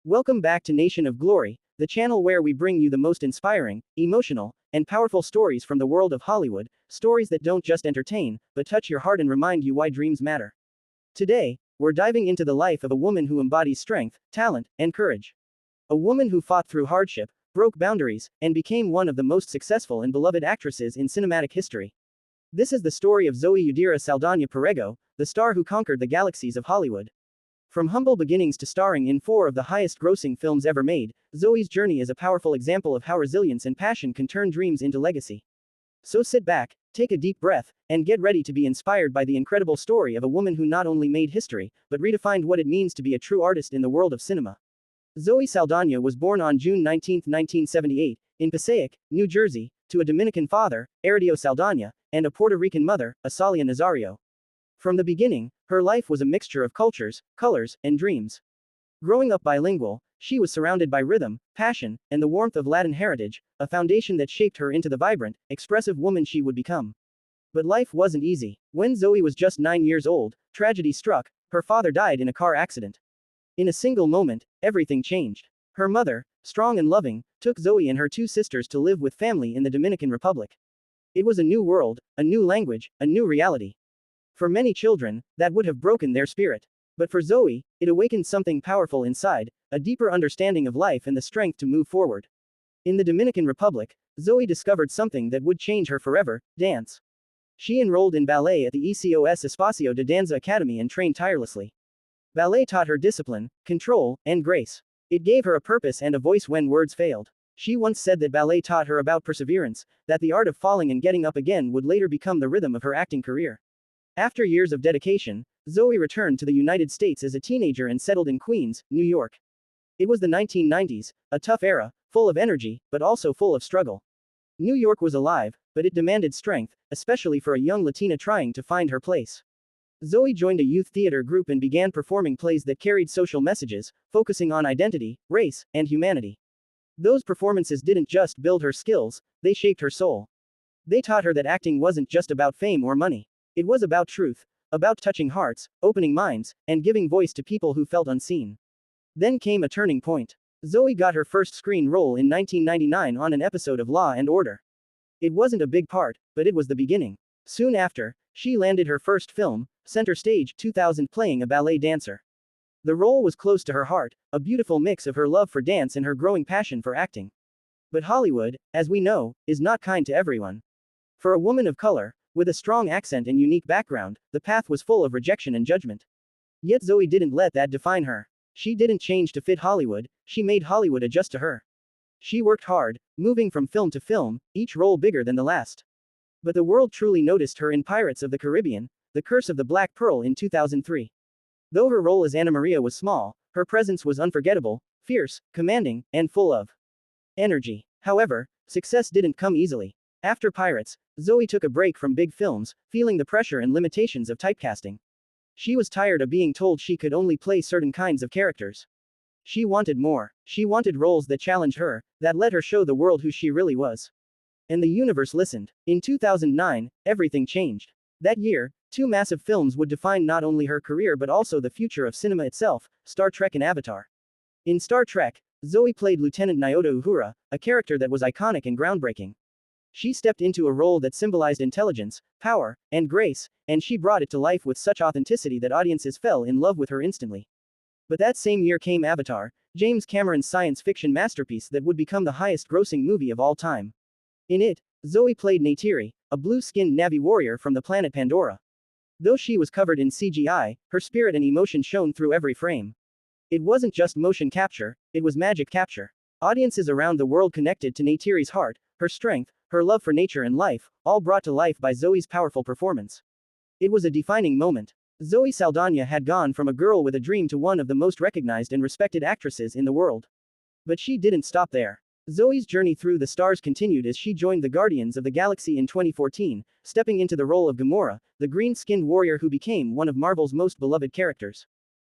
Welcome back to Nation of Glory, the channel where we bring you the most inspiring, emotional, and powerful stories from the world of Hollywood, stories that don't just entertain, but touch your heart and remind you why dreams matter. Today, we're diving into the life of a woman who embodies strength, talent, and courage. A woman who fought through hardship, broke boundaries, and became one of the most successful and beloved actresses in cinematic history. This is the story of Zoë Yadira Saldaña-Perego, the star who conquered the galaxies of Hollywood. From humble beginnings to starring in 4 of the highest-grossing films ever made, Zoe's journey is a powerful example of how resilience and passion can turn dreams into legacy. So sit back, take a deep breath, and get ready to be inspired by the incredible story of a woman who not only made history, but redefined what it means to be a true artist in the world of cinema. Zoë Saldaña was born on June 19, 1978, in Passaic, New Jersey, to a Dominican father, Heredio Saldaña, and a Puerto Rican mother, Asalia Nazario. From the beginning, her life was a mixture of cultures, colors, and dreams. Growing up bilingual, she was surrounded by rhythm, passion, and the warmth of Latin heritage, a foundation that shaped her into the vibrant, expressive woman she would become. But life wasn't easy. When Zoe was just 9 years old, tragedy struck. Her father died in a car accident. In a single moment, everything changed. Her mother, strong and loving, took Zoe and her 2 sisters to live with family in the Dominican Republic. It was a new world, a new language, a new reality. For many children, that would have broken their spirit. But for Zoe, it awakened something powerful inside, a deeper understanding of life and the strength to move forward. In the Dominican Republic, Zoe discovered something that would change her forever: dance. She enrolled in ballet at the ECOS Espacio de Danza Academy and trained tirelessly. Ballet taught her discipline, control, and grace. It gave her a purpose and a voice when words failed. She once said that ballet taught her about perseverance, that the art of falling and getting up again would later become the rhythm of her acting career. After years of dedication, Zoe returned to the United States as a teenager and settled in Queens, New York. It was the 1990s, a tough era, full of energy, but also full of struggle. New York was alive, but it demanded strength, especially for a young Latina trying to find her place. Zoe joined a youth theater group and began performing plays that carried social messages, focusing on identity, race, and humanity. Those performances didn't just build her skills, they shaped her soul. They taught her that acting wasn't just about fame or money. It was about truth, about touching hearts, opening minds, and giving voice to people who felt unseen. Then came a turning point. Zoe got her first screen role in 1999 on an episode of Law and Order. It wasn't a big part, but it was the beginning. Soon after, she landed her first film, Center Stage 2000, playing a ballet dancer. The role was close to her heart, a beautiful mix of her love for dance and her growing passion for acting. But Hollywood, as we know, is not kind to everyone. For a woman of color, with a strong accent and unique background, the path was full of rejection and judgment. Yet Zoe didn't let that define her. She didn't change to fit Hollywood, she made Hollywood adjust to her. She worked hard, moving from film to film, each role bigger than the last. But the world truly noticed her in Pirates of the Caribbean, The Curse of the Black Pearl in 2003. Though her role as Anna Maria was small, her presence was unforgettable, fierce, commanding, and full of energy. However, success didn't come easily. After Pirates, Zoe took a break from big films, feeling the pressure and limitations of typecasting. She was tired of being told she could only play certain kinds of characters. She wanted more. She wanted roles that challenged her, that let her show the world who she really was. And the universe listened. In 2009, everything changed. That year, 2 massive films would define not only her career but also the future of cinema itself: Star Trek and Avatar. In Star Trek, Zoe played Lieutenant Nyota Uhura, a character that was iconic and groundbreaking. She stepped into a role that symbolized intelligence, power, and grace, and she brought it to life with such authenticity that audiences fell in love with her instantly. But that same year came Avatar, James Cameron's science fiction masterpiece that would become the highest-grossing movie of all time. In it, Zoe played Neytiri, a blue-skinned Na'vi warrior from the planet Pandora. Though she was covered in CGI, her spirit and emotion shone through every frame. It wasn't just motion capture, it was magic capture. Audiences around the world connected to Neytiri's heart, her strength, her love for nature and life, all brought to life by Zoe's powerful performance. It was a defining moment. Zoe Saldaña had gone from a girl with a dream to one of the most recognized and respected actresses in the world. But she didn't stop there. Zoe's journey through the stars continued as she joined the Guardians of the Galaxy in 2014, stepping into the role of Gamora, the green-skinned warrior who became one of Marvel's most beloved characters.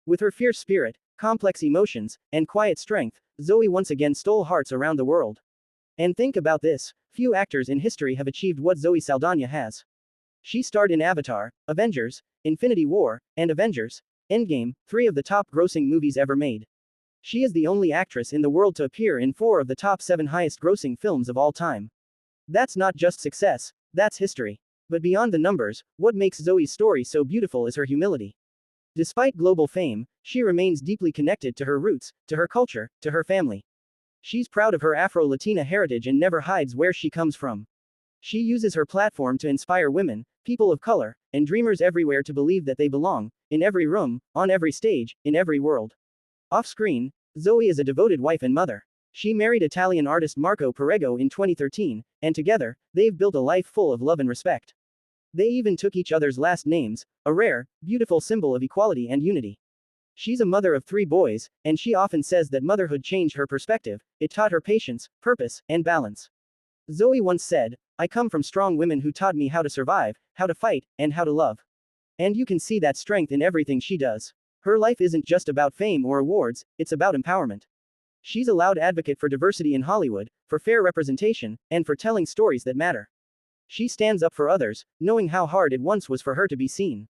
With her fierce spirit, complex emotions, and quiet strength, Zoe once again stole hearts around the world. And think about this, few actors in history have achieved what Zoe Saldaña has. She starred in Avatar, Avengers, Infinity War, and Avengers Endgame, 3 of the top-grossing movies ever made. She is the only actress in the world to appear in 4 of the top 7 highest grossing films of all time. That's not just success, that's history. But beyond the numbers, what makes Zoe's story so beautiful is her humility. Despite global fame, she remains deeply connected to her roots, to her culture, to her family. She's proud of her Afro-Latina heritage and never hides where she comes from. She uses her platform to inspire women, people of color, and dreamers everywhere to believe that they belong, in every room, on every stage, in every world. Off-screen, Zoe is a devoted wife and mother. She married Italian artist Marco Perego in 2013, and together, they've built a life full of love and respect. They even took each other's last names, a rare, beautiful symbol of equality and unity. She's a mother of 3 boys, and she often says that motherhood changed her perspective, it taught her patience, purpose, and balance. Zoe once said, "I come from strong women who taught me how to survive, how to fight, and how to love." And you can see that strength in everything she does. Her life isn't just about fame or awards, it's about empowerment. She's a loud advocate for diversity in Hollywood, for fair representation, and for telling stories that matter. She stands up for others, knowing how hard it once was for her to be seen.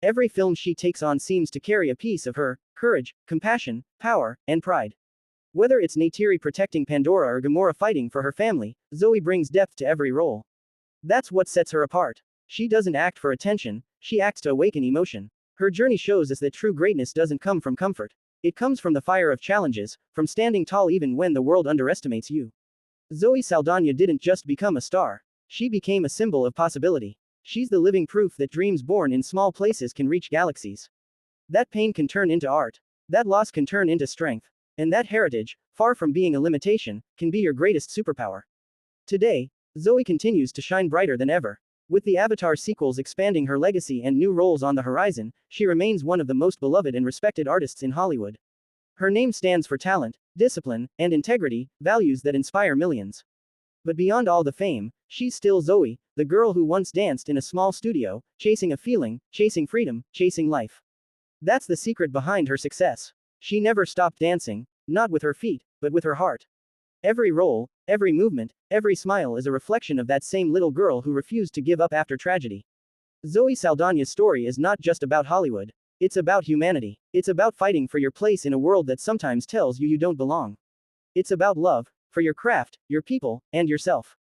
Every film she takes on seems to carry a piece of her courage, compassion, power, and pride. Whether it's Neytiri protecting Pandora or Gamora fighting for her family, Zoe brings depth to every role. That's what sets her apart. She doesn't act for attention, she acts to awaken emotion. Her journey shows us that true greatness doesn't come from comfort. It comes from the fire of challenges, from standing tall even when the world underestimates you. Zoe Saldaña didn't just become a star. She became a symbol of possibility. She's the living proof that dreams born in small places can reach galaxies. That pain can turn into art. That loss can turn into strength. And that heritage, far from being a limitation, can be your greatest superpower. Today, Zoe continues to shine brighter than ever. With the Avatar sequels expanding her legacy and new roles on the horizon, she remains one of the most beloved and respected artists in Hollywood. Her name stands for talent, discipline, and integrity, values that inspire millions. But beyond all the fame, she's still Zoe, the girl who once danced in a small studio, chasing a feeling, chasing freedom, chasing life. That's the secret behind her success. She never stopped dancing, not with her feet, but with her heart. Every role, every movement, every smile is a reflection of that same little girl who refused to give up after tragedy. Zoe Saldaña's story is not just about Hollywood. It's about humanity. It's about fighting for your place in a world that sometimes tells you you don't belong. It's about love, for your craft, your people, and yourself.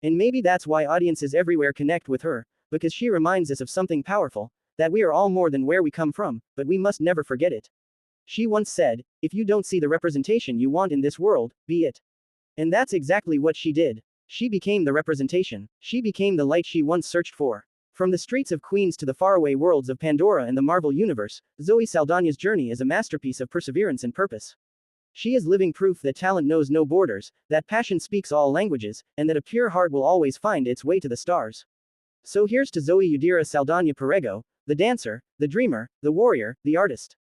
And maybe that's why audiences everywhere connect with her, because she reminds us of something powerful, that we are all more than where we come from, but we must never forget it. She once said, "If you don't see the representation you want in this world, be it." And that's exactly what she did. She became the representation. She became the light she once searched for. From the streets of Queens to the faraway worlds of Pandora and the Marvel Universe, Zoe Saldaña's journey is a masterpiece of perseverance and purpose. She is living proof that talent knows no borders, that passion speaks all languages, and that a pure heart will always find its way to the stars. So here's to Zoë Yadira Saldaña-Perego, the dancer, the dreamer, the warrior, the artist.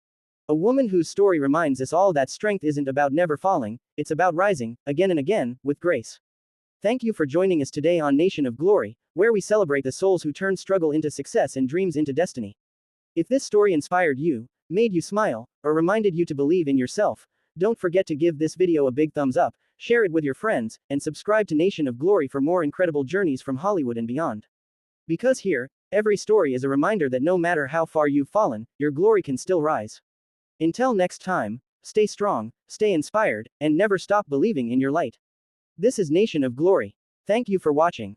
A woman whose story reminds us all that strength isn't about never falling, it's about rising, again and again, with grace. Thank you for joining us today on Nation of Glory, where we celebrate the souls who turn struggle into success and dreams into destiny. If this story inspired you, made you smile, or reminded you to believe in yourself, don't forget to give this video a big thumbs up, share it with your friends, and subscribe to Nation of Glory for more incredible journeys from Hollywood and beyond. Because here, every story is a reminder that no matter how far you've fallen, your glory can still rise. Until next time, stay strong, stay inspired, and never stop believing in your light. This is Nation of Glory. Thank you for watching.